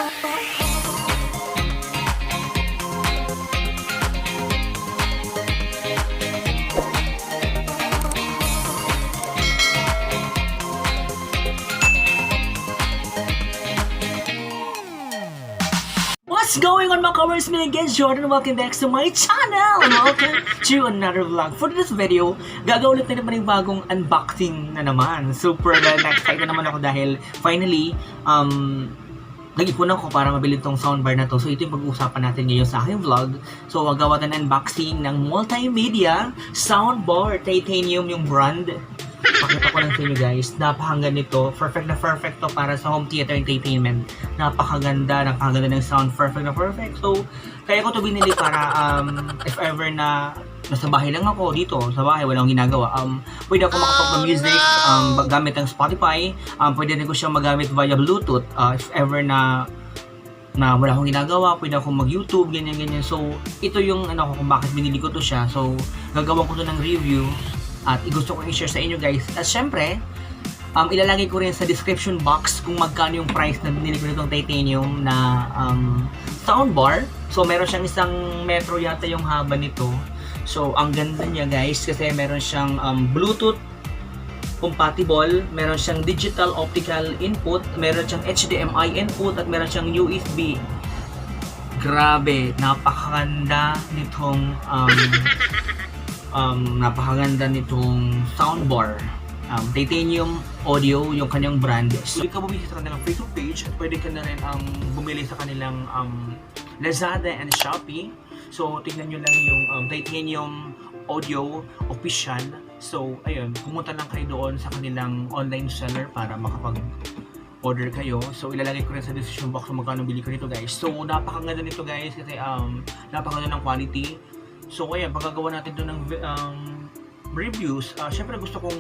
What's going on mga kawers? Me again, Jordan. Welcome back to my channel! And welcome to another vlog. For this video, gagawin ulit na naman yung bagong unboxing na naman. Super excited na naman ako dahil finally, nag-ipon ako para mabili tong soundbar na to. So ito yung pag-uusapan natin ngayon sa aking vlog. So gagawa tayo ng unboxing ng multimedia soundbar. Titanium yung brand. Pakita ko lang sa inyo guys, napakaganda nito. Perfect na perfect to para sa home theater entertainment. Napakaganda ng sound. Perfect na perfect. So, kaya ko to binili para if ever na nasa bahay lang ako dito, sa bahay, walang ginagawa. Pwede ako makapag-music gamit ang Spotify. Pwede rin ko siya magamit via Bluetooth. If ever na wala akong ginagawa, pwede akong mag-YouTube, ganyan. So, ito yung kung bakit binili ko to siya. So, gagawin ko to ng review. At gusto ko i-share sa inyo guys. At syempre, ilalagay ko rin sa description box kung magkano yung price na binili ko nitong titanium na soundbar. So meron siyang 1 metro yata yung haba nito. So ang ganda niya guys kasi meron siyang Bluetooth compatible, meron siyang digital optical input, meron siyang HDMI input at meron siyang USB. Grabe, napakaganda nitong soundbar. Titanium Audio yung kanyang brand. So, pwede ka bumili sa kanilang Facebook page at pwede ka na rin bumili sa kanilang Lazada and Shopee. So, tingnan nyo lang yung Titanium Audio official. So, ayun, pumunta lang kayo doon sa kanilang online seller para makapag-order kayo. So, ilalagay ko rin sa description box kung magkano bili ko nito guys. So, napakaganda nito guys kasi napakaganda ng quality. So ayan, pagkagawa natin doon ng reviews, syempre gusto kong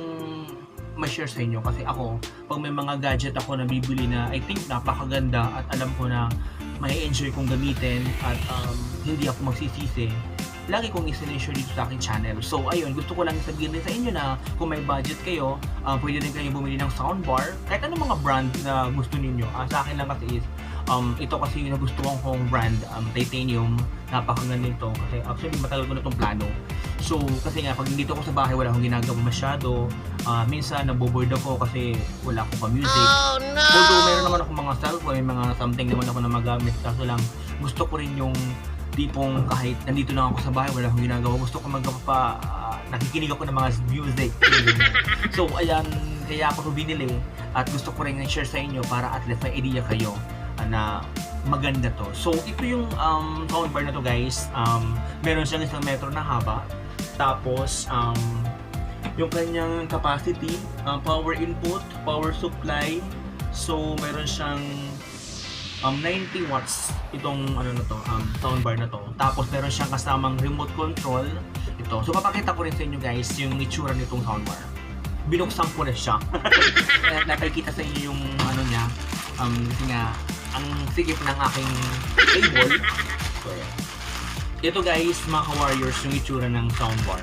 ma-share sa inyo kasi ako, pag may mga gadget ako na bibili na I think napakaganda at alam ko na may enjoy kong gamitin at hindi ako magsisisi, lagi kong isa-share dito sa aking channel. So ayun, gusto ko lang sabihin din sa inyo na kung may budget kayo, pwede rin kayo bumili ng soundbar, kahit anong mga brand na gusto ninyo. Sa akin lang kasi is ito kasi yung nagustuhan kong brand, Titanium. Napakaganda nito kasi actually matagal ko na itong plano. So kasi nga pag dito ako sa bahay wala akong ginagawa masyado. Minsan naboboard ako kasi wala akong pa-music. Although meron naman ako mga cellphone, may mga something naman ako na magamit. Kaso lang gusto ko rin yung tipong kahit nandito lang ako sa bahay wala akong ginagawa. Gusto ko nakikinig ako ng mga music. So ayan, kaya ako ito binili at gusto ko rin i-share sa inyo para at least may idea kayo na maganda to. So ito yung soundbar na to guys. Meron siyang 1 metro na haba. Tapos yung kanyang capacity, power input, power supply. So meron siyang 90 watts itong soundbar na to. Tapos meron siyang kasamang remote control ito. So papakita ko rin sa inyo guys yung itsura nitong soundbar. Binuksan ko na siya. Nakikita sa inyo yung niya. Kasi nga ang sigip ng aking table. So, yeah. Ito guys, mga ka-warriors, yung itsura ng soundbar.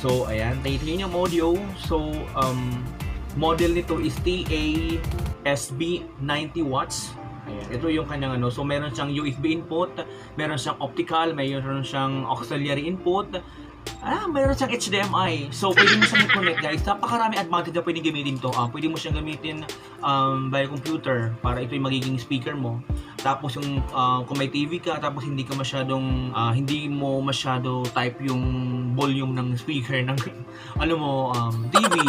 So, ayan, Titanium Audio. So, model nito is TA-SB 90 watts. Ayan, ito yung kanyang so meron siyang USB input, meron siyang optical, meron siyang auxiliary input, meron siyang HDMI. So pwede mo siyang i-connect guys. Napakarami advantage na pwede gamitin to. Pwede mo siyang gamitin via computer para ito yung magiging speaker mo. Tapos yung kung may TV ka, tapos hindi mo masyado type yung volume ng speaker ng TV.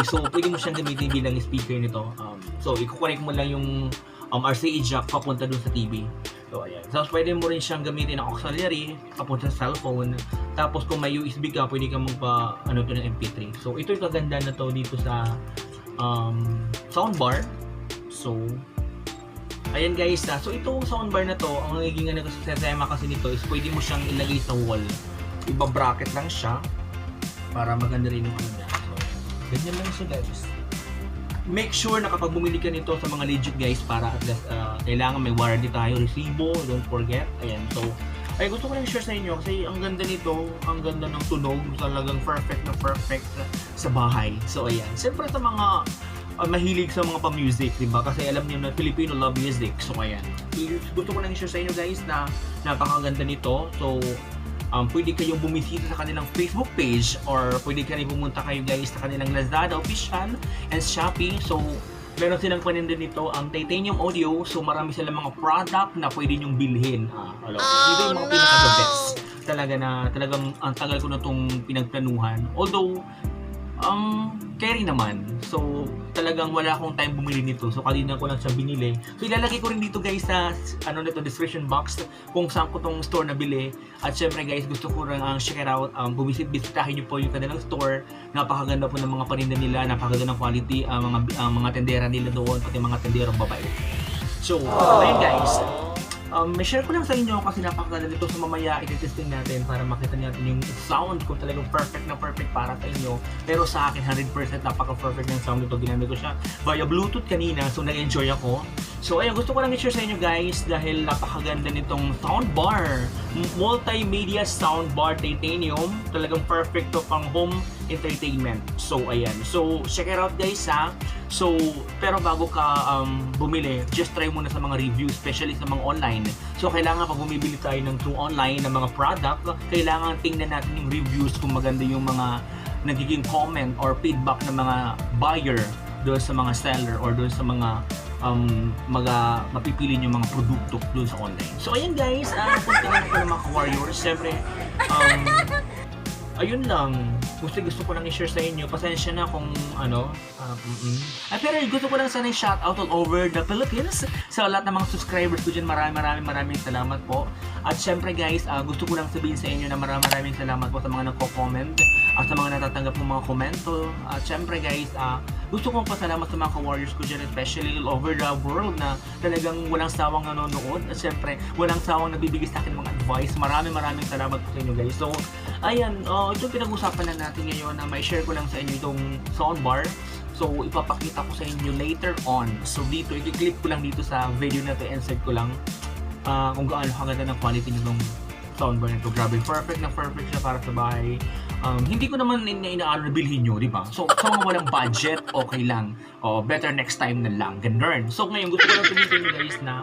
So pwede mo siyang gamitin bilang speaker nito. So i-connect mo lang yung RCA jack papunta dun sa TV. So ayan. Tapos pwede mo rin siyang gamitin ng auxiliary papunta sa cellphone. Tapos kung may USB ka, pwede kang to ng MP3. So ito yung kaganda na to dito sa soundbar. So ayan guys, so itong soundbar na to, ang nagiging sa tema kasi nito is pwede mo siyang ilagay sa wall. Iba-bracket lang siya para maganda rin yung niya. So ganyan lang siya guys. make sure na kapag bumili ka nito sa mga legit guys, para at least kailangan may warranty tayo, resibo, don't forget. Ayan, so ay gusto ko lang share sa inyo kasi ang ganda nito, ang ganda ng tunog, talagang perfect na perfect sa bahay. So ayan, siyempre sa mga mahilig sa mga pa-music, diba? Kasi alam niyo na Filipino love music. So ayan, gusto ko lang share sa inyo guys na napakaganda nito. So pwede kayong bumisita sa kanilang Facebook page or pwede kayo pumunta kayo guys sa kanilang Lazada official and Shopee. So meron silang paninda nito ang titanium audio. So marami silang mga product na pwede nyong bilhin. Ito yung mga pinaka-the best. Talagang ang tagal ko na itong pinagplanuhan. Although carry naman. So, talagang wala akong time bumili nito. So, kanina ko lang siya binili. So, ilalagay ko rin dito guys sa description box kung saan ko tong store nabili. At syempre guys, gusto ko rin check it out. Bisitahin niyo po yung kanilang store. Napakaganda po ng mga paninda nila. Napakaganda ng quality. Mga tendera nila doon. Pati mga tenderang babae. So, ayun guys. May share ko lang sa inyo kasi napakaganda nito. So mamaya i-testing natin para makita natin yung sound kung talagang perfect na perfect para sa inyo. Pero sa akin 100% napaka-perfect ng sound nito. Ginamit ko siya via Bluetooth kanina, so nag-enjoy ako. So ayun, gusto ko lang i-share sa inyo guys dahil napakaganda nitong soundbar. Multimedia soundbar titanium. Talagang perfect to pang home entertainment. So ayan. So check it out guys ha. So, pero bago ka bumili, just try muna sa mga reviews, especially sa mga online. So, kailangan pag bumibili tayo ng through online ng mga product, kailangan tingnan natin yung reviews kung maganda yung mga nagiging comment or feedback ng mga buyer doon sa mga seller or doon sa mga mapipili yung mga produkto doon sa online. So, ayan guys, puntingan ko ng mga warriors. Siyempre, ayun lang. Gusto ko lang i-share sa inyo. Pasensya na kung pero gusto ko lang sana i-shout out all over the Philippines sa lahat ng mga subscribers ko dyan. Maraming salamat po. At syempre guys, gusto ko lang sabihin sa inyo na maraming salamat po sa mga nagko-comment at sa mga natatanggap ng mga komento. At syempre guys, gusto kong pasalamat sa mga ka-warriors ko dyan, especially all over the world na talagang walang sawang nanonood. At syempre, walang sawang nabibigay sa akin mga advice. Maraming salamat po sa inyo guys. So, ayan, ito pinag-usapan na natin ngayon na may share ko lang sa inyo itong soundbar. So, ipapakita ko sa inyo later on. So, dito, i-clip ko lang dito sa video na ito, insert ko lang kung gaano kaganda ng quality nitong soundbar nito. Grabe, perfect siya para sa bahay. Hindi ko naman inaano na bilhin nyo, di ba? So, sa mga walang budget, okay lang. Better next time na lang. Ganun. So, ngayon, gusto ko lang sabihin sa inyo guys na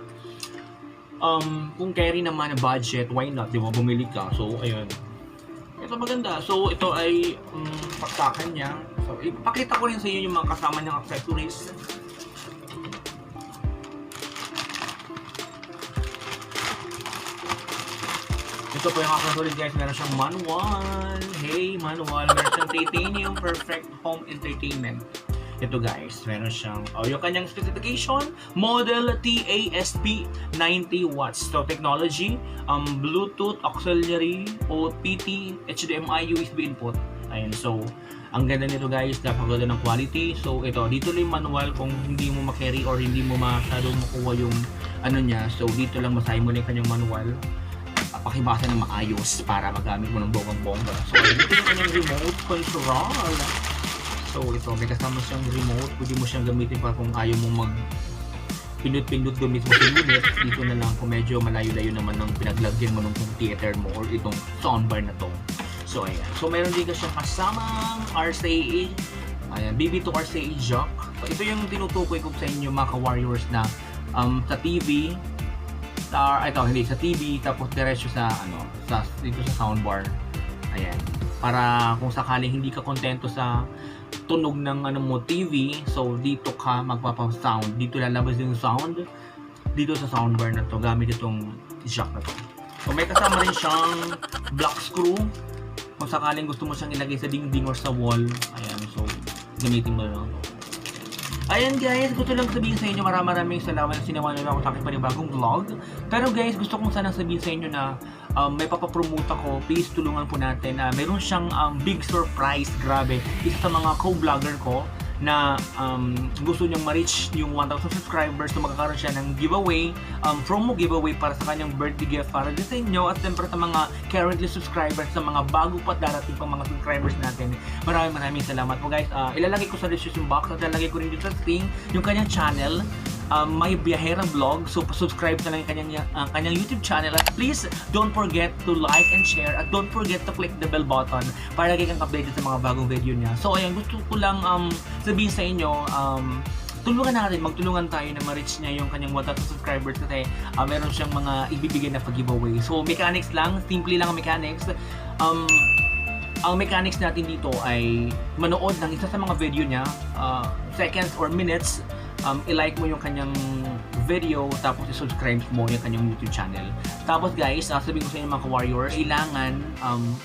kung carry naman ang budget, why not? Di ba? Bumili ka. So, ayun. Ito maganda. So, ito ay paksakan niya. So, ipakita ko rin sa inyo yung mga kasama niyang accessories. Ito po yung accessories guys. Meron siyang manual. Hey, manual. Meron siyang titanium perfect home entertainment. Ito guys, meron siyang yung kanyang specification, model TASP 90 watts. So technology, Bluetooth, auxiliary, OPT, HDMI, USB input. Ayun, so ang ganda nito guys, napakaganda ng quality. So ito, dito lang yung manual kung hindi mo makarry or hindi mo masyadong makuha yung niya. So dito lang masahin mo na yung kanyang manual. Pakibasa ng maayos para magamit mo ng bonggang-bongga. So dito yung kanyang remote control. So ito, may kasama siyang remote. Pwede mo siyang gamitin pa kung ayaw mo mag pindot-pindot gamit mo sa unit. Dito na lang kung medyo malayo-layo naman ng pinaglagyan mo ng theater mo or itong soundbar na to. So ayan. So meron din siyang kasamang RCA. Ayan, BB2 RCA jack. So ito yung tinutukoy ko sa inyo mga ka-warriors na sa TV. Ito, hindi sa TV. Tapos diretso sa dito sa soundbar. Ayan. Para kung sakaling hindi ka kontento sa tunog ng TV, so dito ka magpapa-sound. Dito lalabas yung sound dito sa soundbar na to gamit itong jack na to. So may kasama rin siyang black screw kung sakaling gusto mo siyang ilagay sa dingding or sa wall. Ayan, so gamitin mo lang to. Ayan guys, gusto lang sabihin sa inyo maraming salamat na sinawa nyo ako sa aking panibagong vlog. Pero guys, gusto kong sana sabihin sa inyo na may papapromote ako. Please tulungan po natin. Meron siyang big surprise, grabe. Isa sa mga co-vlogger ko na gusto niyang ma-reach yung 1,000 subscribers, so magkakaroon siya ng giveaway, promo giveaway para sa kanyang birthday gift para din sa inyo at siyempre sa mga currently subscribers, sa mga bago pa darating pang mga subscribers natin. Maraming salamat po guys. Ilalagay ko sa description box at ilalagay ko rin dito sa screen yung kanyang channel. May biyahera vlog, so subscribe na lang yung kanyang YouTube channel at please don't forget to like and share at don't forget to click the bell button para lagi kang updated sa mga bagong video niya. So ayun, gusto ko lang sabihin sa inyo, magtulungan tayo na ma-reach niya yung kanyang 1,000 subscribers kasi meron siyang mga ibibigay na pag-giveaway. So mechanics lang, simple lang ang mechanics. Ang mechanics natin dito ay manood ng isa sa mga video niya, seconds or minutes, i-like mo yung kanyang video, tapos i-subscribe mo yung kanyang YouTube channel. Tapos guys, sabihin ko sa inyo mga ka-warrior, kailangan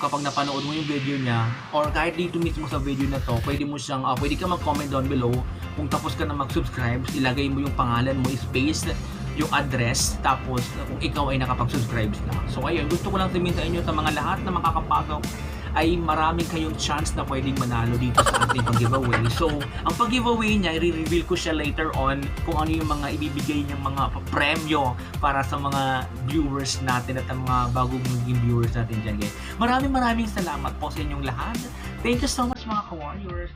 kapag napanood mo yung video niya or kahit dito mismo sa video na to, pwede ka mag-comment down below kung tapos ka na mag-subscribe, ilagay mo yung pangalan mo, space, yung address, tapos kung ikaw ay nakapag-subscribe na. So ayun, gusto ko lang sabihin sa inyo sa mga lahat na makakapasok ay maraming kayong chance na pwedeng manalo dito sa ating pag-giveaway. So, ang pag-giveaway niya, i-reveal ko siya later on kung ano yung mga ibibigay niyang mga premyo para sa mga viewers natin at ang mga bagong maging viewers natin dyan. Maraming salamat po sa inyong lahat. Thank you so much mga ka-warriors.